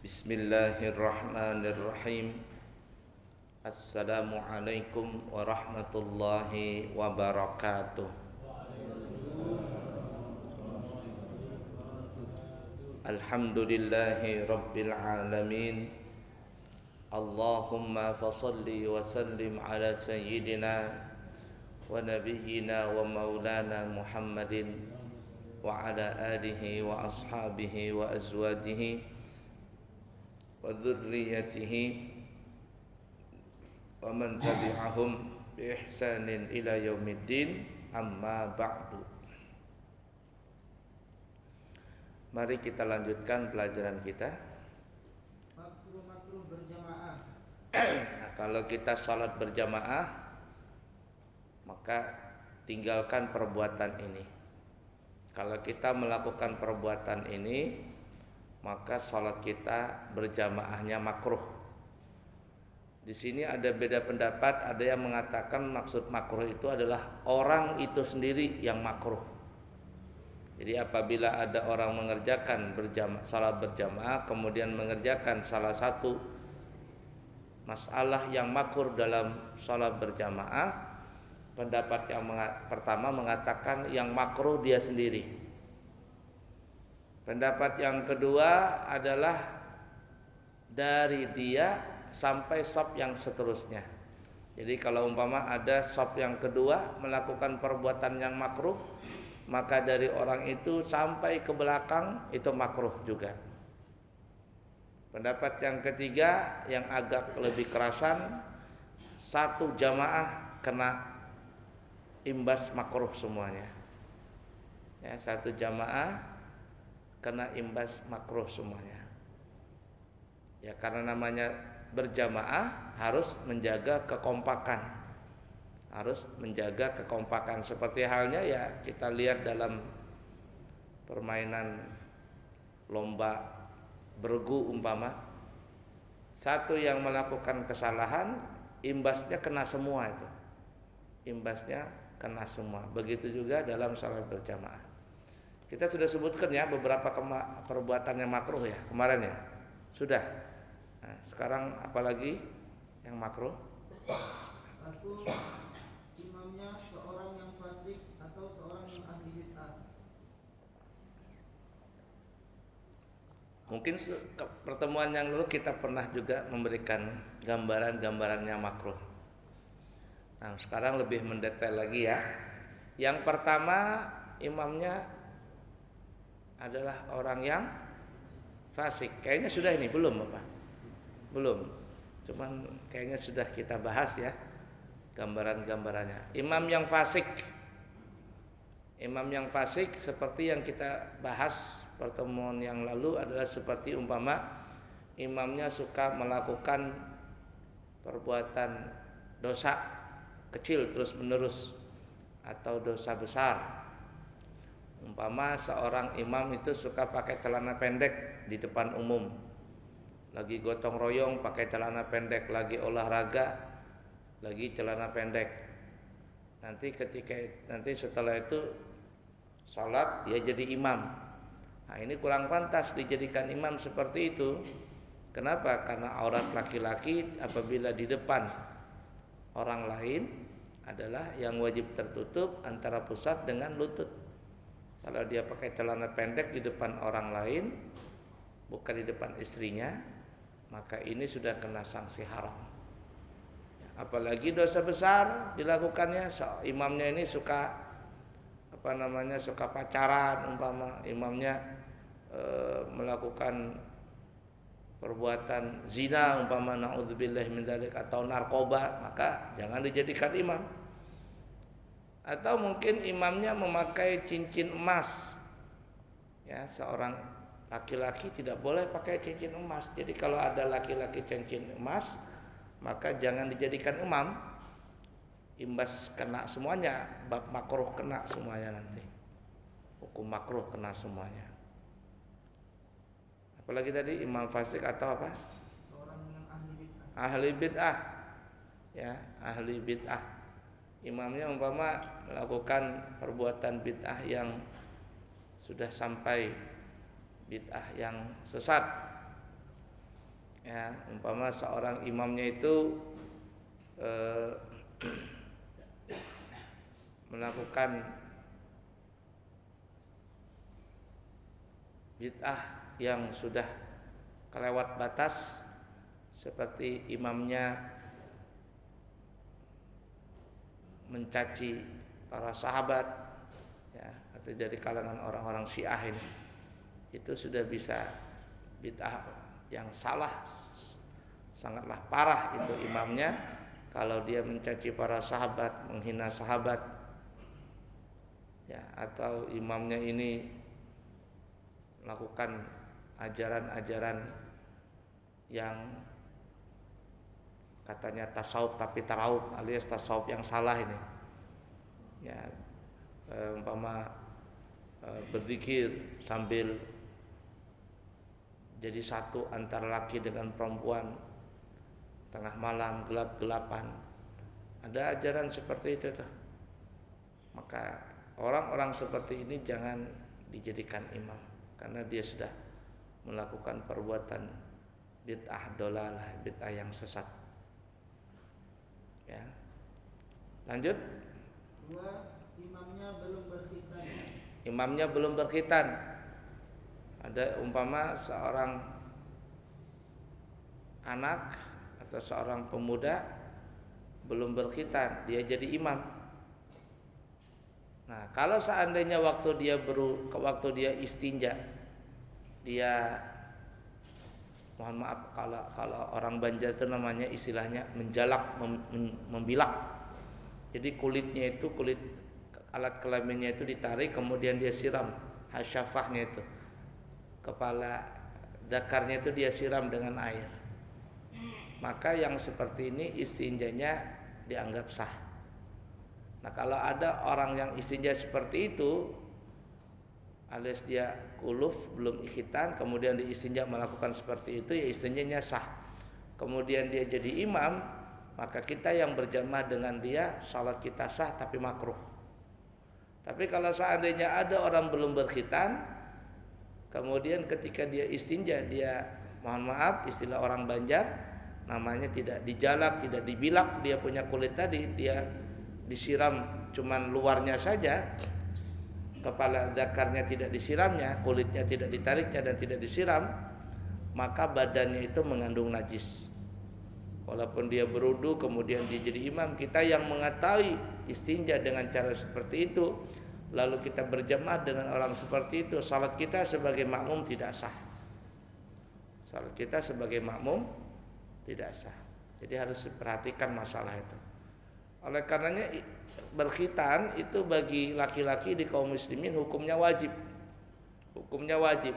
Bismillahirrahmanirrahim. Assalamualaikum warahmatullahi wabarakatuh. Alhamdulillahi rabbil alamin. Allahumma fasalli wa sallim ala sayyidina wa nabiyyina wa maulana Muhammadin wa ala alihi wa ashabihi wa azwajihi wa dzurriyyatihi wa man tabi'ahum bi ihsanin ila yaumiddin, amma ba'du. Mari kita lanjutkan pelajaran kita. Makruh berjamaah. Nah, kalau kita salat berjamaah, maka tinggalkan perbuatan ini. Kalau kita melakukan perbuatan ini, maka salat kita berjamaahnya makruh. Di sini ada beda pendapat, ada yang mengatakan maksud makruh itu adalah orang itu sendiri yang makruh. Jadi apabila ada orang mengerjakan salat berjamaah kemudian mengerjakan salah satu masalah yang makruh dalam salat berjamaah, pendapat yang pertama mengatakan yang makruh dia sendiri. Pendapat yang kedua adalah dari dia sampai shaf yang seterusnya. Jadi kalau umpama ada shaf yang kedua melakukan perbuatan yang makruh, maka dari orang itu sampai ke belakang itu makruh juga. Pendapat yang ketiga yang agak lebih kerasan, satu jamaah kena imbas makruh semuanya. Ya, satu jamaah kena imbas makruh semuanya. Ya, karena namanya berjamaah harus menjaga kekompakan. Harus menjaga kekompakan, seperti halnya ya kita lihat dalam permainan lomba bergu umpama. Satu yang melakukan kesalahan, imbasnya kena semua itu. Imbasnya kena semua. Begitu juga dalam salat berjamaah. Kita sudah sebutkan ya beberapa perbuatan yang makruh ya kemarin ya. Sudah. Nah, sekarang apalagi yang makruh? Satu, imamnya seorang yang fasik atau seorang yang ahli bid'ah. Mungkin pertemuan yang lalu kita pernah juga memberikan gambaran-gambaran yang makruh. Nah, sekarang lebih mendetail lagi ya. Yang pertama, imamnya adalah orang yang fasik. Kayaknya sudah ini belum Bapak? Belum. Cuman kayaknya sudah kita bahas ya gambaran-gambarannya. Imam yang fasik. Imam yang fasik seperti yang kita bahas pertemuan yang lalu adalah seperti umpama imamnya suka melakukan perbuatan dosa kecil terus-menerus atau dosa besar. Umpama seorang imam itu suka pakai celana pendek di depan umum, lagi gotong royong pakai celana pendek, lagi olahraga lagi celana pendek. Nanti setelah itu salat dia jadi imam. Nah, ini kurang pantas dijadikan imam seperti itu. Kenapa? Karena aurat laki-laki apabila di depan orang lain adalah yang wajib tertutup antara pusat dengan lutut. Kalau dia pakai celana pendek di depan orang lain, bukan di depan istrinya, maka ini sudah kena sanksi haram. Apalagi dosa besar dilakukannya, imamnya ini suka suka pacaran, umpama imamnya melakukan perbuatan zina, umpama naudzubillah min dzalik, atau narkoba, maka jangan dijadikan imam. Atau mungkin imamnya memakai cincin emas. Ya, seorang laki-laki tidak boleh pakai cincin emas. Jadi kalau ada laki-laki cincin emas, maka jangan dijadikan imam. Imbas kena semuanya, bab makruh kena semuanya nanti. Hukum makruh kena semuanya. Apalagi tadi imam fasik atau apa? Seorang yang ahli bid'ah. Ahli bid'ah. Ya, ahli bid'ah. Imamnya umpama melakukan perbuatan bid'ah yang sudah sampai bid'ah yang sesat, Ya, umpama seorang imamnya itu eh, melakukan bid'ah yang sudah kelewat batas, seperti imamnya mencaci para sahabat, ya, atau dari kalangan orang-orang Syiah ini, itu sudah bisa bid'ah yang salah, sangatlah parah itu imamnya. Kalau dia mencaci para sahabat, menghina sahabat, ya, atau imamnya ini melakukan ajaran-ajaran yang katanya tasawuf tapi taraub, alias tasawuf yang salah ini, ya, umpama berzikir sambil jadi satu antara laki dengan perempuan tengah malam gelap-gelapan, ada ajaran seperti itu tuh. Maka orang-orang seperti ini jangan dijadikan imam, karena dia sudah melakukan perbuatan bid'ah dolalah, bid'ah yang sesat. Ya, lanjut. Dua, imamnya belum berkhitan. Imamnya belum berkhitan. Ada umpama seorang anak atau seorang pemuda belum berkhitan, dia jadi imam. Nah, kalau seandainya waktu dia istinja, dia, mohon maaf kalau orang Banjar itu namanya istilahnya menjalak, membilak. Jadi kulit alat kelaminnya itu ditarik, kemudian dia siram, hasyafahnya itu, kepala zakarnya itu dia siram dengan air. Maka yang seperti ini istinjanya dianggap sah. Nah, kalau ada orang yang istinja seperti itu, alias dia kuluf belum ikhitan, kemudian di istinja melakukan seperti itu, ya istinjanya sah. Kemudian dia jadi imam, maka kita yang berjamaah dengan dia, salat kita sah tapi makruh. Tapi kalau seandainya ada orang belum berkhitan, kemudian ketika dia istinja, dia, mohon maaf istilah orang Banjar, namanya tidak dijalak, tidak dibilak, dia punya kulit tadi, dia disiram cuman luarnya saja, kepala zakarnya tidak disiramnya, kulitnya tidak ditariknya dan tidak disiram, maka badannya itu mengandung najis. Walaupun dia berudu kemudian dia jadi imam, kita yang mengetahui istinja dengan cara seperti itu, lalu kita berjamaah dengan orang seperti itu, salat kita sebagai makmum tidak sah. Salat kita sebagai makmum tidak sah. Jadi harus diperhatikan masalah itu. Oleh karenanya berkhitan itu bagi laki-laki di kaum muslimin hukumnya wajib. Hukumnya wajib.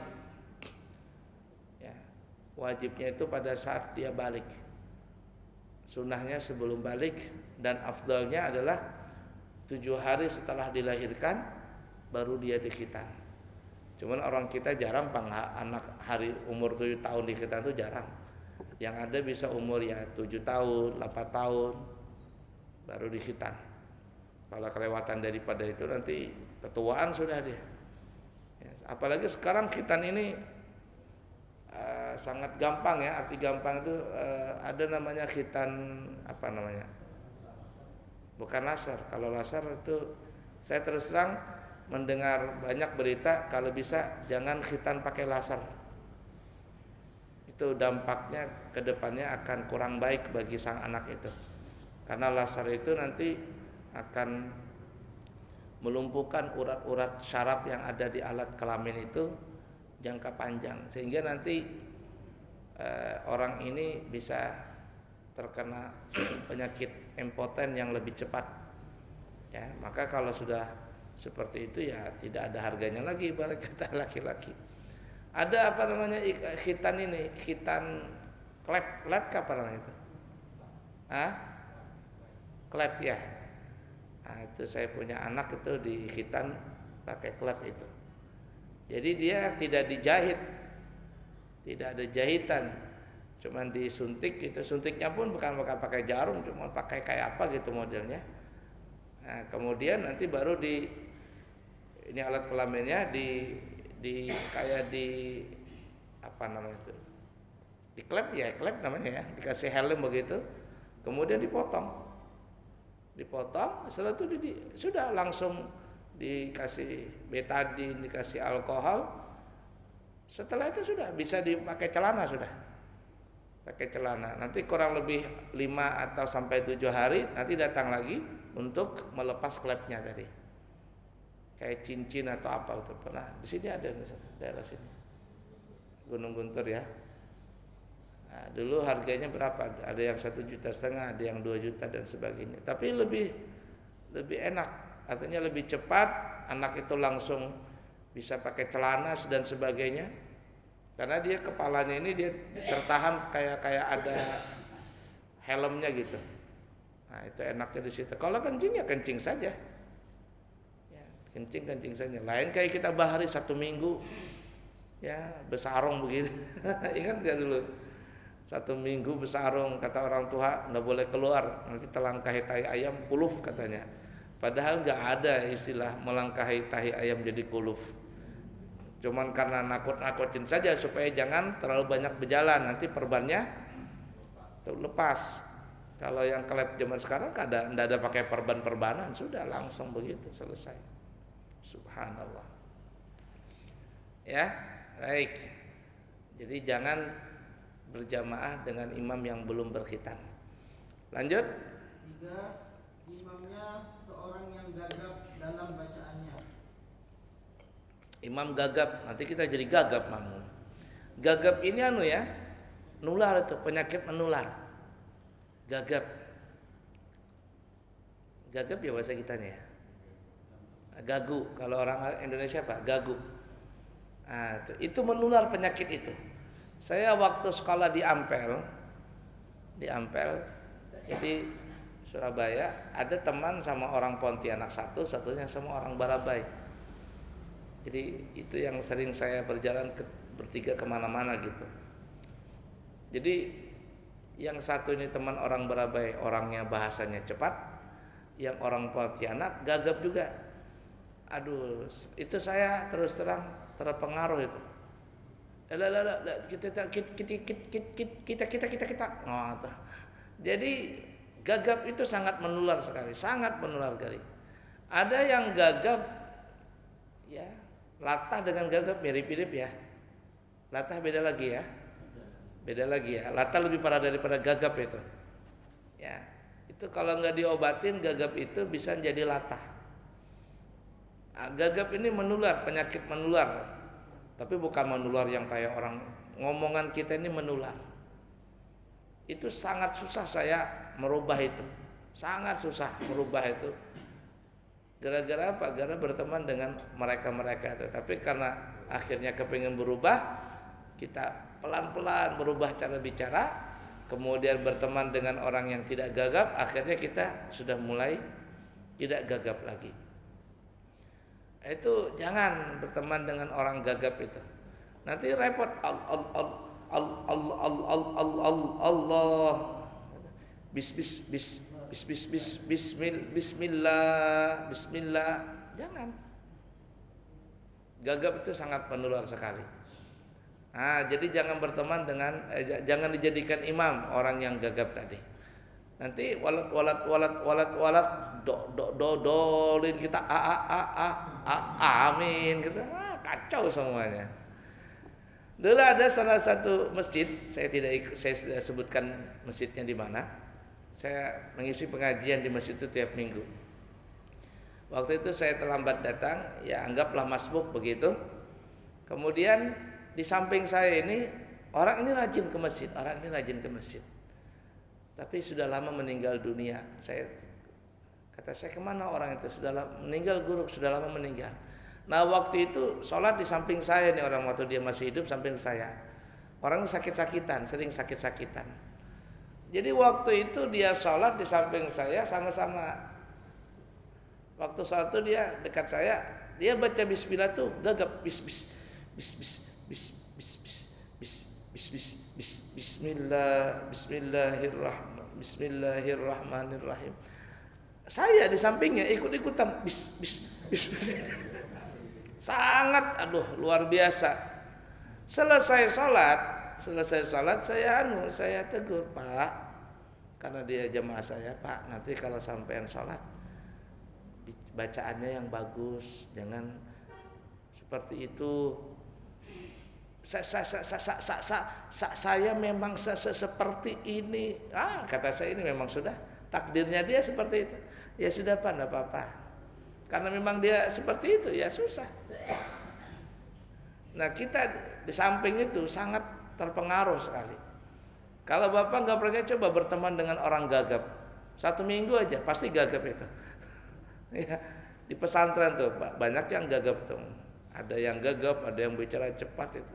Ya, wajibnya itu pada saat dia balik. Sunnahnya sebelum balik, dan afdalnya adalah 7 hari setelah dilahirkan baru dia dikhitan. Cuman orang kita jarang anak hari umur 7 tahun dikhitan itu jarang. Yang ada bisa umur ya 7 tahun, 8 tahun baru dikhitan. Kalau kelewatan daripada itu nanti ketuaan sudah dia. Ya, apalagi sekarang khitan ini sangat gampang ya. Arti gampang itu ada namanya khitan, apa namanya? Bukan laser. Kalau laser itu saya terus terang mendengar banyak berita kalau bisa jangan khitan pakai laser. Itu dampaknya ke depannya akan kurang baik bagi sang anak itu. Karena laser itu nanti akan melumpuhkan urat-urat syaraf yang ada di alat kelamin itu jangka panjang, sehingga nanti orang ini bisa terkena penyakit impoten yang lebih cepat. Ya, maka kalau sudah seperti itu ya tidak ada harganya lagi ibarat kata laki-laki. Ada apa namanya khitan ini, khitan klep apa namanya itu? Klep ya. Nah, itu saya punya anak itu di khitan pakai klep itu. Jadi dia tidak dijahit, tidak ada jahitan, cuman disuntik gitu. Suntiknya pun bukan pakai jarum, cuma pakai kayak apa gitu modelnya. Nah, kemudian nanti baru ini alat kelaminnya di kayak di apa namanya itu, Diklep ya, klep namanya ya, dikasih helm begitu, kemudian dipotong, setelah itu sudah langsung dikasih betadin, dikasih alkohol, setelah itu sudah bisa dipakai celana sudah, pakai celana. Nanti kurang lebih 5 atau sampai 7 hari nanti datang lagi untuk melepas klepnya tadi, kayak cincin atau apa itu pernah di sini ada misalnya, daerah sini Gunung Guntur ya. Nah, dulu harganya berapa? Ada yang 1,5 juta, ada yang 2 juta dan sebagainya. Tapi lebih enak, artinya lebih cepat. Anak itu langsung bisa pakai celana dan sebagainya. Karena dia kepalanya ini dia tertahan kayak ada helmnya gitu. Nah, itu enaknya di situ. Kalau kencing ya kencing saja. Ya, kencing saja. Lain kayak kita bahari 1 minggu ya besarong begini. Ingat enggak dulu? 1 minggu besarong, kata orang tua nggak boleh keluar, nanti telangkahi tahi ayam kuluf katanya. Padahal nggak ada istilah melangkahi tahi ayam jadi kuluf. Cuman karena nakut-nakutin saja supaya jangan terlalu banyak berjalan, nanti perbannya lepas. Kalau yang klep zaman sekarang nggak ada pakai perbanan, sudah langsung begitu selesai. Subhanallah. Ya, baik. Jadi jangan berjamaah dengan imam yang belum berkhitan. Lanjut. 3. Imamnya seorang yang gagap dalam bacaannya. Imam gagap, nanti kita jadi gagap makmum. Gagap ini ya, nular itu, penyakit menular. Gagap ya bahasa kitanya ya. Gagu, kalau orang Indonesia apa? Gagu. Nah, itu menular penyakit itu. Saya waktu sekolah di Ampel, jadi Surabaya, ada teman sama orang Pontianak satunya sama orang Barabai. Jadi itu yang sering saya berjalan bertiga kemana-mana gitu. Jadi yang satu ini teman orang Barabai, orangnya bahasanya cepat, yang orang Pontianak gagap juga. Aduh, itu saya terus terang terpengaruh itu. Kita. Oh, jadi gagap itu sangat menular sekali. Ada yang gagap ya, latah dengan gagap mirip-mirip ya. Latah beda lagi ya. Latah lebih parah daripada gagap itu. Ya, itu kalau nggak diobatin gagap itu bisa jadi latah. Nah, gagap ini menular, penyakit menular. Tapi bukan menular yang kayak orang ngomongan kita ini menular. Itu sangat susah saya merubah itu. Sangat susah merubah itu. Gara-gara apa? Gara berteman dengan mereka-mereka itu. Tapi karena akhirnya kepingin berubah, kita pelan-pelan berubah cara bicara, kemudian berteman dengan orang yang tidak gagap, akhirnya kita sudah mulai tidak gagap lagi. Itu jangan berteman dengan orang gagap itu. Nanti repot. Allah. Bismillah. Jangan. Gagap itu sangat menular sekali. Nah, jadi jangan berteman dengan jangan dijadikan imam orang yang gagap tadi. Nanti walat dolin kita amin gitu. Kacau semuanya. Dulu ada salah satu masjid, saya tidak sebutkan masjidnya di mana. Saya mengisi pengajian di masjid itu tiap minggu. Waktu itu saya terlambat datang, ya anggaplah masbuk begitu. Kemudian di samping saya ini orang ini rajin ke masjid. Tapi sudah lama meninggal dunia. Kata saya kemana orang itu? Sudah meninggal guru, sudah lama meninggal. Nah waktu itu sholat di samping saya nih orang, waktu dia masih hidup samping saya. Orang sakit-sakitan, sering sakit-sakitan. Jadi waktu itu dia sholat di samping saya sama-sama. Waktu sholat itu dia dekat saya, dia baca bismillah tuh gagap Bismillahirrahmanirrahim. Saya di sampingnya ikut-ikutan bis. Sangat luar biasa. Selesai sholat, selesai sholat saya tegur, Pak, karena dia jamaah saya, Pak, nanti kalau sampean sholat bacaannya yang bagus, jangan seperti itu. Saya memang seperti ini. Kata saya, ini memang sudah takdirnya dia seperti itu. Ya sudah Pak, enggak apa-apa. Karena memang dia seperti itu, ya susah. Nah, kita di samping itu sangat terpengaruh sekali. Kalau Bapak nggak percaya, coba berteman dengan orang gagap. 1 minggu aja pasti gagap itu. Ya, di pesantren tuh banyak yang gagap tuh. Ada yang gagap, ada yang bicara cepat itu.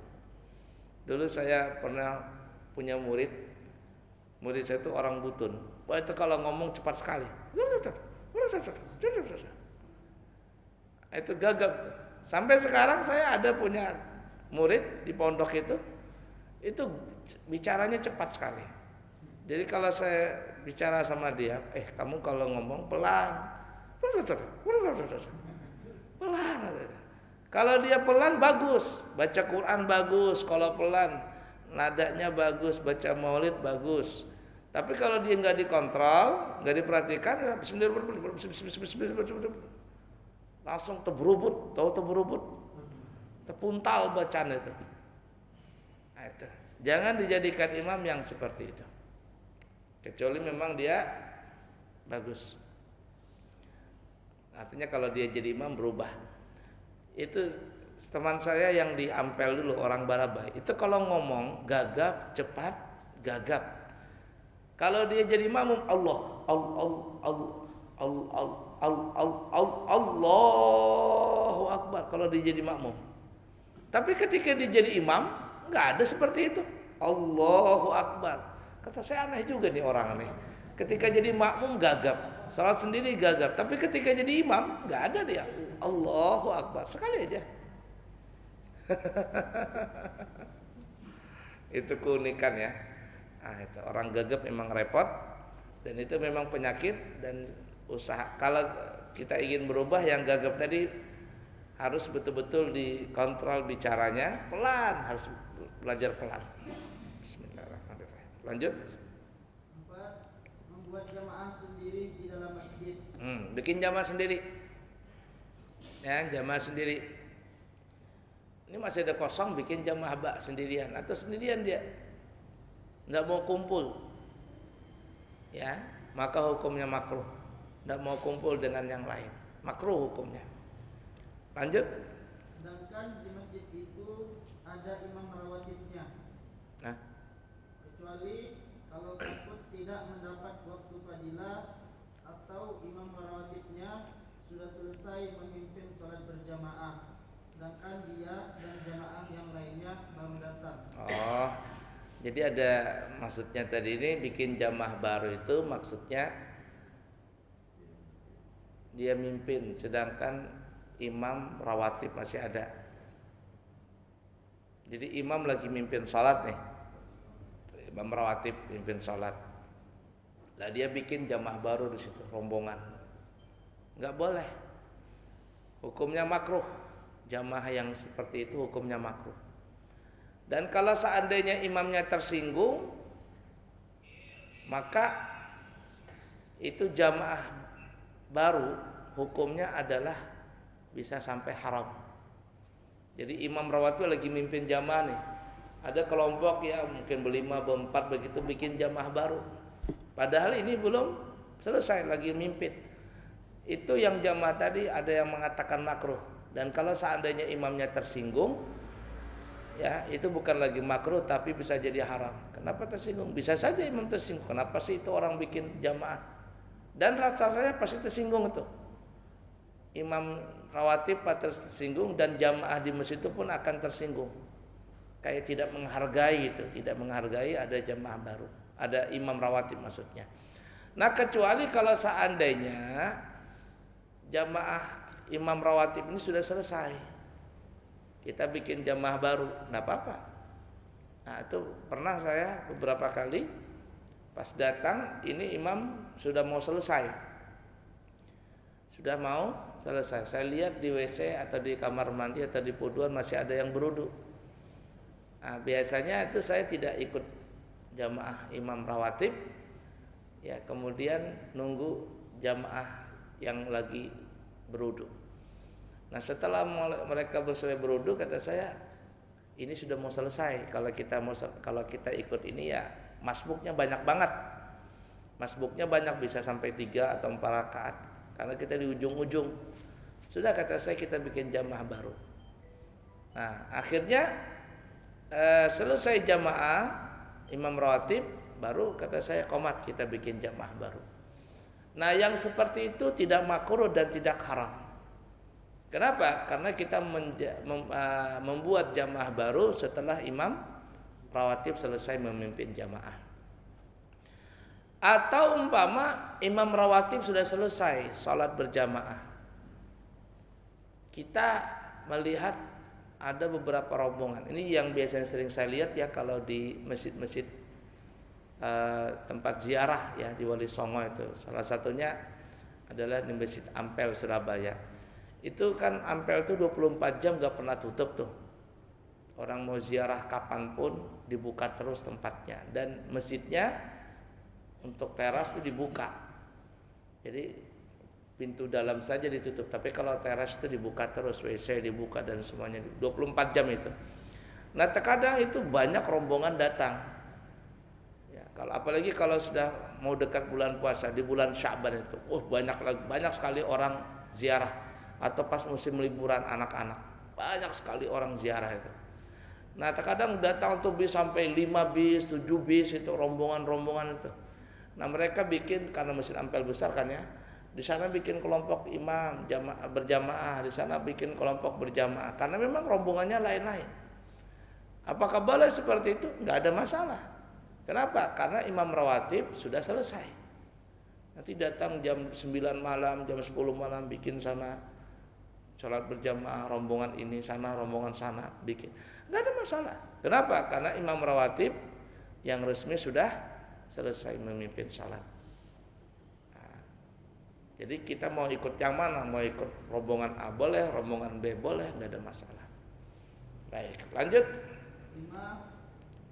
Dulu saya pernah punya murid saya itu orang Butun. Wah, itu kalau ngomong cepat sekali. Itu gagap tuh. Sampai sekarang saya ada punya murid di pondok itu bicaranya cepat sekali. Jadi kalau saya bicara sama dia, kamu kalau ngomong pelan. Pelan. Kalau dia pelan bagus, baca Quran bagus. Kalau pelan, nadanya bagus, baca maulid bagus. Tapi kalau dia nggak dikontrol, nggak diperhatikan, langsung terberubut, terpuntal bacaan itu. Nah, itu. Jangan dijadikan imam yang seperti itu, kecuali memang dia bagus. Artinya kalau dia jadi imam berubah. Itu teman saya yang di Ampel dulu, orang Barabai. Itu kalau ngomong gagap, cepat, gagap. Kalau dia jadi imam, Allahu Akbar kalau dia jadi makmum. Tapi ketika dia jadi imam, nggak ada seperti itu. Allahu Akbar. Kata saya, aneh juga nih orang nih. Ketika jadi makmum gagap, salat sendiri gagap. Tapi ketika jadi imam, nggak ada dia. Allahu Akbar sekali aja. Itu keunikan ya. Itu orang gagap memang repot, dan itu memang penyakit dan usaha. Kalau kita ingin berubah, yang gagap tadi harus betul-betul dikontrol bicaranya, pelan, harus belajar pelan. Bismillahirrahmanirrahim. Lanjut. 4. Membuat jamaah sendiri di dalam masjid. Bikin jamaah sendiri. Ya, jamaah sendiri. Ini masih ada kosong, bikin jamaah sendirian atau sendirian dia nggak mau kumpul, ya, maka hukumnya makruh. Nggak mau kumpul dengan yang lain, makruh hukumnya. Lanjut. Sedangkan di masjid itu ada imam rawatibnya. Nah, Kecuali kalau takut tidak mendapat waktu fadilah atau imam rawatibnya sudah selesai memimpin sholat berjamaah, sedangkan dia dan jamaah yang lainnya baru datang. Jadi ada maksudnya tadi ini bikin jamaah baru itu maksudnya dia mimpin sedangkan imam rawatib masih ada. Jadi imam lagi mimpin sholat nih, imam rawatib mimpin sholat. Lah dia bikin jamaah baru di situ, rombongan. Nggak boleh. Hukumnya makruh. Jamaah yang seperti itu hukumnya makruh. Dan kalau seandainya imamnya tersinggung, maka itu jamaah baru hukumnya adalah bisa sampai haram. Jadi imam rawatib lagi mimpin jamaah nih, ada kelompok ya mungkin berlima, berempat begitu bikin jamaah baru. Padahal ini belum selesai, lagi mimpin. Itu yang jamaah tadi ada yang mengatakan makruh. Dan kalau seandainya imamnya tersinggung, ya itu bukan lagi makruh tapi bisa jadi haram. Kenapa tersinggung? Bisa saja imam tersinggung. Kenapa sih itu orang bikin jamaah? Dan rasanya pasti tersinggung itu. Imam rawatib pasti tersinggung dan jamaah di masjid itu pun akan tersinggung. Kayak tidak menghargai itu, tidak menghargai ada jamaah baru, ada imam rawatib maksudnya. Nah, kecuali kalau seandainya jamaah imam rawatib ini sudah selesai, kita bikin jamaah baru, enggak apa-apa. Nah, itu pernah saya beberapa kali pas datang ini imam sudah mau selesai. Sudah mau selesai. Saya lihat di WC atau di kamar mandi atau di puduan masih ada yang berwudu. Nah, biasanya itu saya tidak ikut jamaah imam rawatib, ya kemudian nunggu jamaah yang lagi berwudu. Nah setelah mereka selesai berwudu, kata saya ini sudah mau selesai. Kalau kita ikut ini ya masbuknya banyak banget. Masbuknya banyak, bisa sampai 3 atau 4 rakaat. Karena kita di ujung-ujung. Sudah, kata saya, kita bikin jamaah baru. Nah akhirnya selesai jamaah imam rawatib, baru kata saya qomat, kita bikin jamaah baru. Nah yang seperti itu tidak makruh dan tidak haram. Kenapa? Karena kita membuat jamaah baru setelah imam rawatib selesai memimpin jamaah. Atau umpama imam rawatib sudah selesai sholat berjamaah, kita melihat ada beberapa rombongan. Ini yang biasanya sering saya lihat ya kalau di masjid-masjid tempat ziarah ya di Wali Songo itu. Salah satunya adalah di Masjid Ampel Surabaya. Itu kan Ampel tuh 24 jam gak pernah tutup tuh. Orang mau ziarah kapanpun dibuka terus tempatnya. Dan masjidnya untuk teras itu dibuka. Jadi pintu dalam saja ditutup, tapi kalau teras itu dibuka terus, WC dibuka dan semuanya 24 jam itu. Nah terkadang itu banyak rombongan datang ya, apalagi kalau sudah mau dekat bulan puasa, di bulan Sya'ban itu banyak sekali orang ziarah. Atau pas musim liburan anak-anak, banyak sekali orang ziarah itu. Nah terkadang datang tuh bis sampai 5 bis, 7 bis itu, rombongan-rombongan itu. Nah mereka bikin, karena Masjid Ampel besar kan ya, di sana bikin kelompok imam berjamaah, di sana bikin kelompok berjamaah, karena memang rombongannya lain-lain. Apakah boleh seperti itu? Enggak ada masalah. Kenapa? Karena imam rawatib sudah selesai. Nanti datang jam 9 malam, jam 10 malam bikin sana sholat berjamaah, rombongan ini sana, rombongan sana bikin. Enggak ada masalah. Kenapa? Karena imam rawatib yang resmi sudah selesai memimpin sholat. Jadi kita mau ikut yang mana? Mau ikut rombongan A boleh, rombongan B boleh, nggak ada masalah. Baik, lanjut. 5.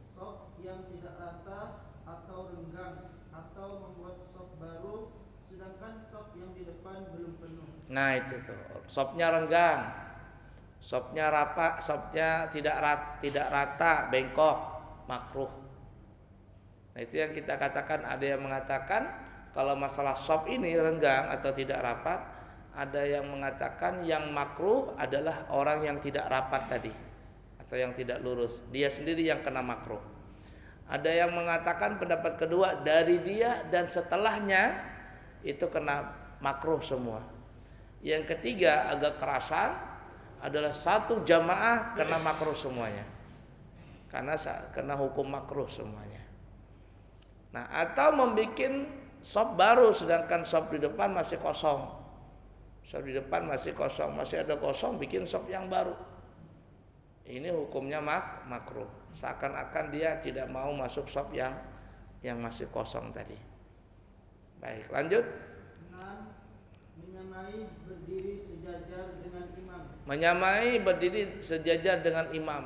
Shaf yang tidak rata atau renggang atau membuat shaf baru sedangkan shaf yang di depan belum penuh. Nah itu tuh, shafnya renggang, shafnya rata, shafnya tidak rata, bengkok, makruh. Nah itu yang kita katakan, ada yang mengatakan kalau masalah shaf ini renggang atau tidak rapat, ada yang mengatakan yang makruh adalah orang yang tidak rapat tadi atau yang tidak lurus, dia sendiri yang kena makruh. Ada yang mengatakan pendapat kedua, dari dia dan setelahnya itu kena makruh semua. Yang ketiga agak kerasan, adalah satu jamaah kena makruh semuanya, karena kena hukum makruh semuanya. Nah atau membikin shaf baru sedangkan shaf di depan masih kosong. Shaf di depan masih kosong, masih ada kosong, bikin shaf yang baru. Ini hukumnya makruh. Seakan-akan dia tidak mau masuk shaf yang masih kosong tadi. Baik, lanjut. 6. Menyamai berdiri sejajar dengan imam. Menyamai berdiri sejajar dengan imam.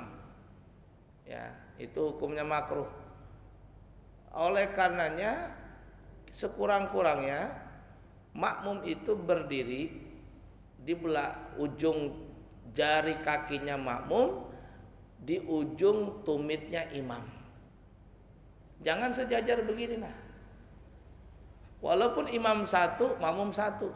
Ya, itu hukumnya makruh. Oleh karenanya sekurang-kurangnya makmum itu berdiri di belah ujung jari kakinya makmum di ujung tumitnya imam. Jangan sejajar begini nah. Walaupun imam satu, makmum satu.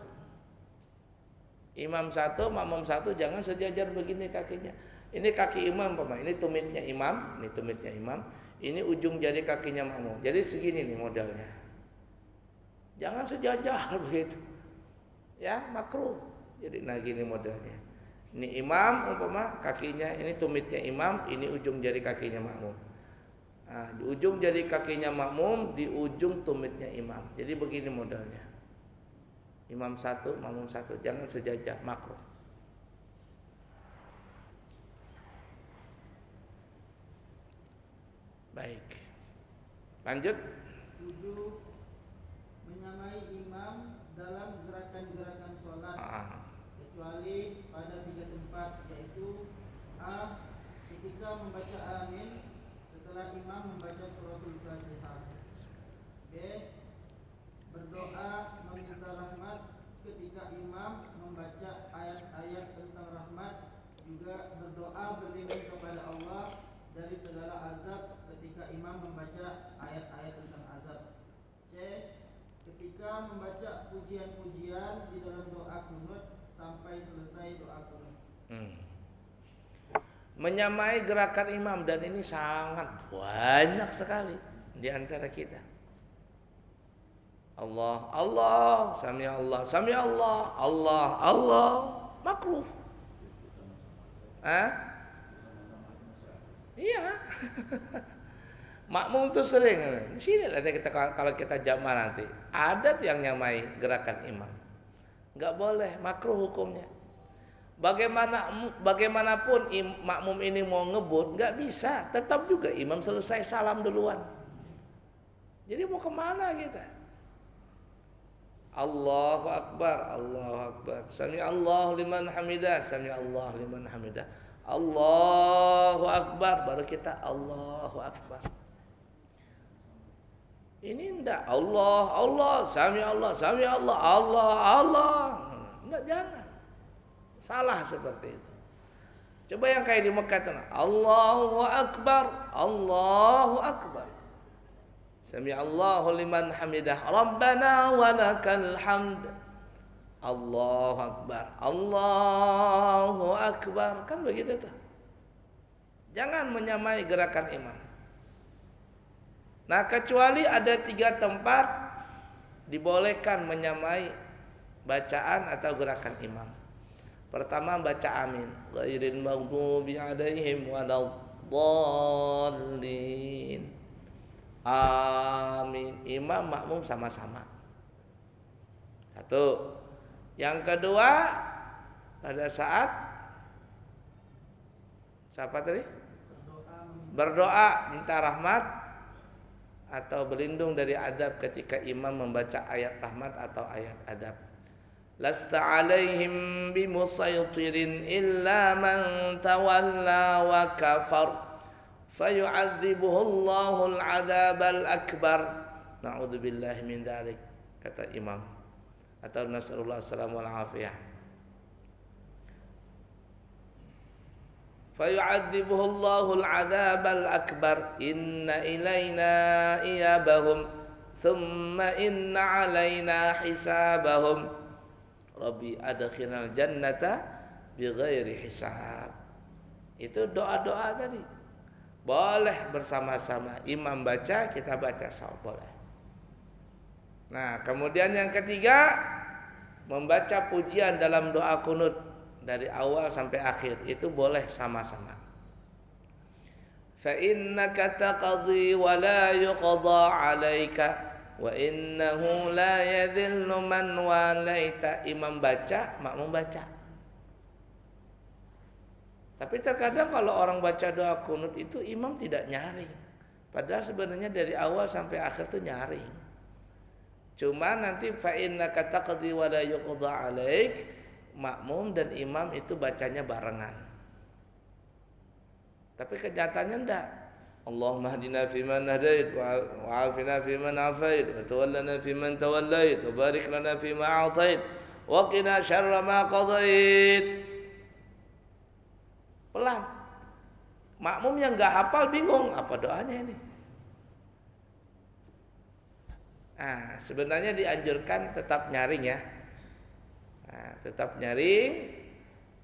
Imam satu, makmum satu, jangan sejajar begini kakinya. Ini kaki imam, ini tumitnya imam, ini tumitnya imam, ini ujung jari kakinya makmum. Jadi segini nih modelnya. Jangan sejajar begitu. Ya, makruh. Jadi nah gini modelnya. Ini imam umpama kakinya, ini tumitnya imam, ini ujung jari kakinya makmum. Nah, di ujung jari kakinya makmum, di ujung tumitnya imam. Jadi begini modelnya. Imam satu, makmum satu, jangan sejajar, makruh. Baik. Lanjut. 7. Menyamai imam dalam gerakan-gerakan sholat kecuali pada 3 tempat, yaitu A. ketika membaca amin setelah imam membaca suratul Fatihah. B. Berdoa meminta rahmat ketika imam membaca ayat-ayat tentang rahmat, juga berdoa berlindung kepada Allah dari segala azab ketika imam membaca ayat-ayat tentang azab. C. Ketika membaca pujian-pujian di dalam doa kunut sampai selesai doa kunut. Menyamai gerakan imam, dan ini sangat banyak sekali di antara kita. Allah, Allah, sami Allah, sami Allah, Allah, Allah, makruh. Iya. Makmum tuh sering. Di sini nanti kita kalau kita jamaah nanti ada tuh yang nyamai gerakan imam. Enggak boleh, makruh hukumnya. Bagaimanapun makmum ini mau ngebut, enggak bisa. Tetap juga imam selesai salam duluan. Jadi mau kemana kita? Allahu Akbar, Allahu Akbar. Sami Allah liman hamidah, sami Allah liman hamidah. Allahu Akbar, baru kita Allahu Akbar. Ini enggak Allah, Allah, sami Allah, Allah, Allah. Enggak, jangan. Salah seperti itu. Coba yang kayak di Mekah itu, Allahu Akbar, Allahu Akbar. Sami Allahu liman hamidah, Rabbana wa lakal hamd. Allahu Akbar, Allahu Akbar. Kan begitu tuh. Jangan menyamai gerakan imam. Nah, kecuali ada 3 tempat dibolehkan menyamai bacaan atau gerakan imam. Pertama, baca amin. Ghairil maghdubi 'alaihim waladdallin. Amin. Imam makmum sama-sama. Satu. Yang kedua, pada saat siapa tadi? Berdoa minta rahmat atau berlindung dari azab ketika imam membaca ayat rahmat atau ayat azab. Lasta alaihim bimusaytirin illa man tawalla wa kafar fayu'adzibuhu Allahul 'adzabal akbar. Na'udzubillahi min dzalik, kata imam. Atau nasallallahu alaihi wasallam. Fayu'adzibuhu Allahul 'adzabal akbar. Inna ilaina iyabahum thumma inna 'alaina hisabahum. Rabbi adkhilnal jannata bighairi hisab. Itu doa-doa tadi. Boleh bersama-sama, imam baca, kita baca sama, boleh. Nah, kemudian yang ketiga, membaca pujian dalam doa kunut dari awal sampai akhir, itu boleh sama-sama. Fa innaka taqdi wa la yuqda 'alaika wa innahu la yadhillu man walaita. Imam baca, makmum baca. Tapi terkadang kalau orang baca doa kunut itu imam tidak nyaring. Padahal sebenarnya dari awal sampai akhir itu nyaring. Cuma nanti fa innaka taqdi wa la yuqda 'alaik, makmum dan imam itu bacanya barengan. Tapi kenyataannya enggak. Allahumma hdina fiman hadait wa 'afina fiman 'afait wa tawallana fiman tawallait wa barik lana fima a'tait wa qina syarra ma qadait. Pelan. Makmum yang enggak hafal bingung apa doanya ini. Nah, sebenarnya dianjurkan tetap nyaring ya. Nah, tetap nyaring,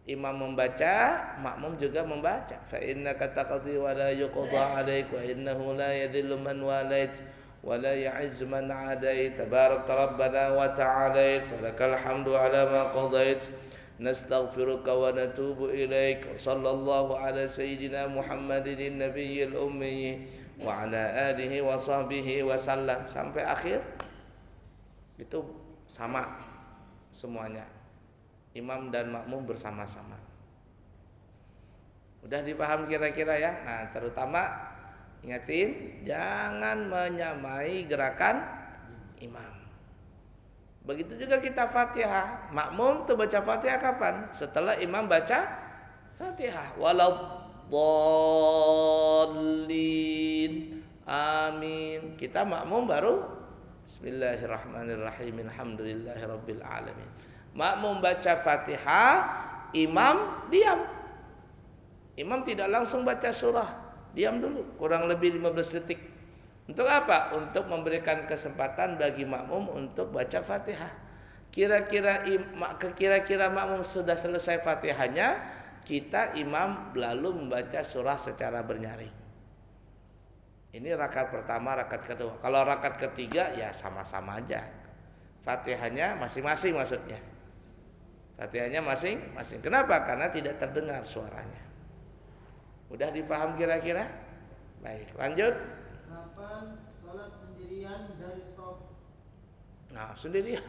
imam membaca, makmum juga membaca. Fa innaka taqdi wa la yuqda 'alaik wa innahu la yadhillu man walait wa la ya'izzu man 'adait. Tabarak rabbana wa ta'ala falakal hamdu 'ala ma qadait. Nastaghfiruka wa natubu ilaik. Sallallahu ala sayyidina Muhammadin nabiyil ummi wa ala alihi wa sahbihi wa sallam sampai akhir. Itu sama semuanya. Imam dan makmum bersama-sama. Udah dipaham kira-kira ya? Nah, terutama ingatin jangan menyamai gerakan imam. Begitu juga kita Fatihah. Makmum tuh baca Fatihah kapan? Setelah imam baca Fatihah. waladdallin. Amin. Kita makmum baru Bismillahirrahmanirrahim. Alhamdulillahirabbil alamin. Makmum baca Fatihah, imam diam. Imam tidak langsung baca surah, diam dulu kurang lebih 15 detik. Untuk apa? Untuk memberikan kesempatan bagi makmum untuk baca Fatihah. Kira-kira makmum sudah selesai Fatihahnya, kita imam lalu membaca surah secara bernyaring. Ini rakaat pertama, rakaat kedua. Kalau rakaat ketiga ya sama-sama aja. Fatihahnya masing-masing maksudnya. Fatihahnya masing-masing. Kenapa? Karena tidak terdengar suaranya. Udah dipaham kira-kira? Baik, lanjut. 8. Salat sendirian dari shaf. Nah, sendirian.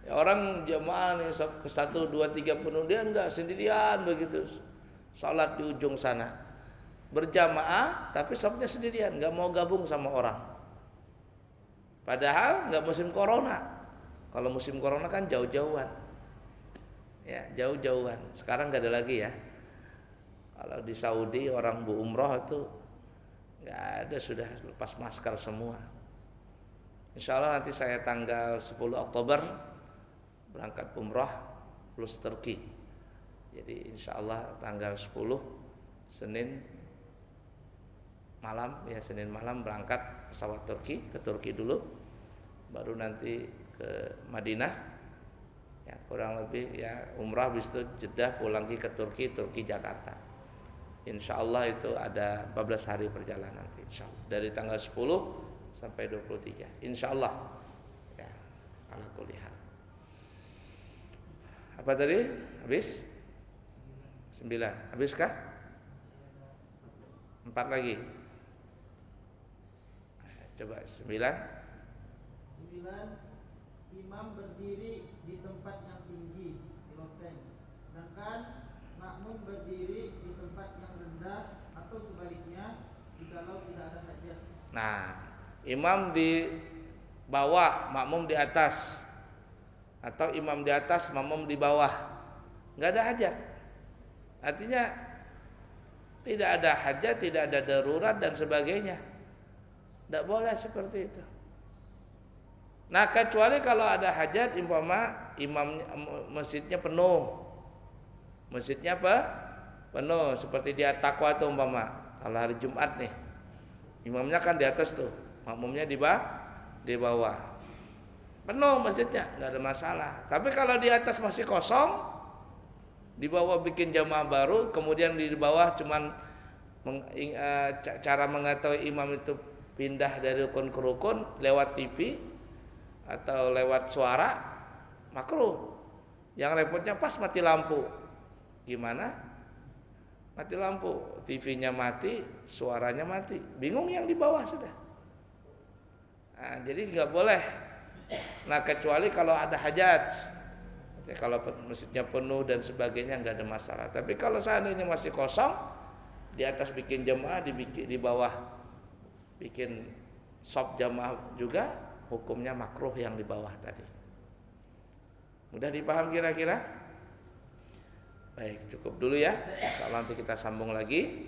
Ya, orang jamaah nih ke 1, 2, 3 penuh, dia enggak sendirian begitu. Salat di ujung sana. Berjamaah tapi shafnya sendirian, enggak mau gabung sama orang. Padahal enggak musim corona. Kalau musim corona kan jauh-jauhan. Ya, jauh-jauhan. Sekarang enggak ada lagi ya. Kalau di Saudi orang bu umroh itu enggak ada, sudah lepas masker semua. Insya Allah nanti saya tanggal 10 Oktober berangkat umroh plus Turki. Jadi insya Allah tanggal 10 Senin malam berangkat pesawat Turki, ke Turki dulu, baru nanti ke Madinah. Ya, kurang lebih ya umrah habis itu Jeddah, pulang lagi ke Turki Jakarta. Insya Allah itu ada 14 hari perjalanan nanti insya Allah. Dari tanggal 10 sampai 23 insya Allah. Ya, ala kulli hal. Apa tadi? Habis? 9. Habiskah? 4 lagi. Coba 9. Imam berdiri di tempat yang tinggi di loteng, sedangkan makmum berdiri di tempat yang rendah atau sebaliknya jikalau tidak ada hajat. Nah, imam di bawah, makmum di atas, atau imam di atas, makmum di bawah, nggak ada hajat. Artinya tidak ada hajat, tidak ada darurat dan sebagainya. Tidak boleh seperti itu. Nah, kecuali kalau ada hajat, umpama imam masjidnya penuh. Masjidnya apa? Penuh, seperti di At-Taqwa itu umpama. Kalau hari Jumat nih, imamnya kan di atas tuh, makmumnya di bawah. Penuh masjidnya, nggak ada masalah. Tapi kalau di atas masih kosong, di bawah bikin jamaah baru, kemudian di bawah cuman cara mengetahui imam itu pindah dari rukun ke rukun lewat TV atau lewat suara, makruh. Yang repotnya pas mati lampu. Gimana? Mati lampu, TV-nya mati, suaranya mati. Bingung yang di bawah sudah. Nah, jadi nggak boleh. Nah, kecuali kalau ada hajat. Kalau masjidnya penuh dan sebagainya nggak ada masalah. Tapi kalau seandainya masih kosong, di atas bikin jamaah, di bawah bikin shop jamaah juga, hukumnya makruh yang di bawah tadi. Mudah dipaham kira-kira? Baik, cukup dulu ya. Kalau nanti kita sambung lagi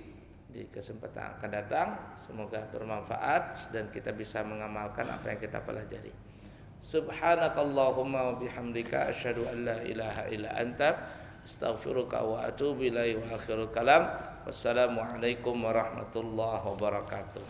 di kesempatan akan datang. Semoga bermanfaat dan kita bisa mengamalkan apa yang kita pelajari. Subhanakallahumma wa bihamdika asyhadu an la ilaha illa anta astaghfiruka wa atubu ilaik. Wa akhirul kalam. Wassalamualaikum warahmatullahi wabarakatuh.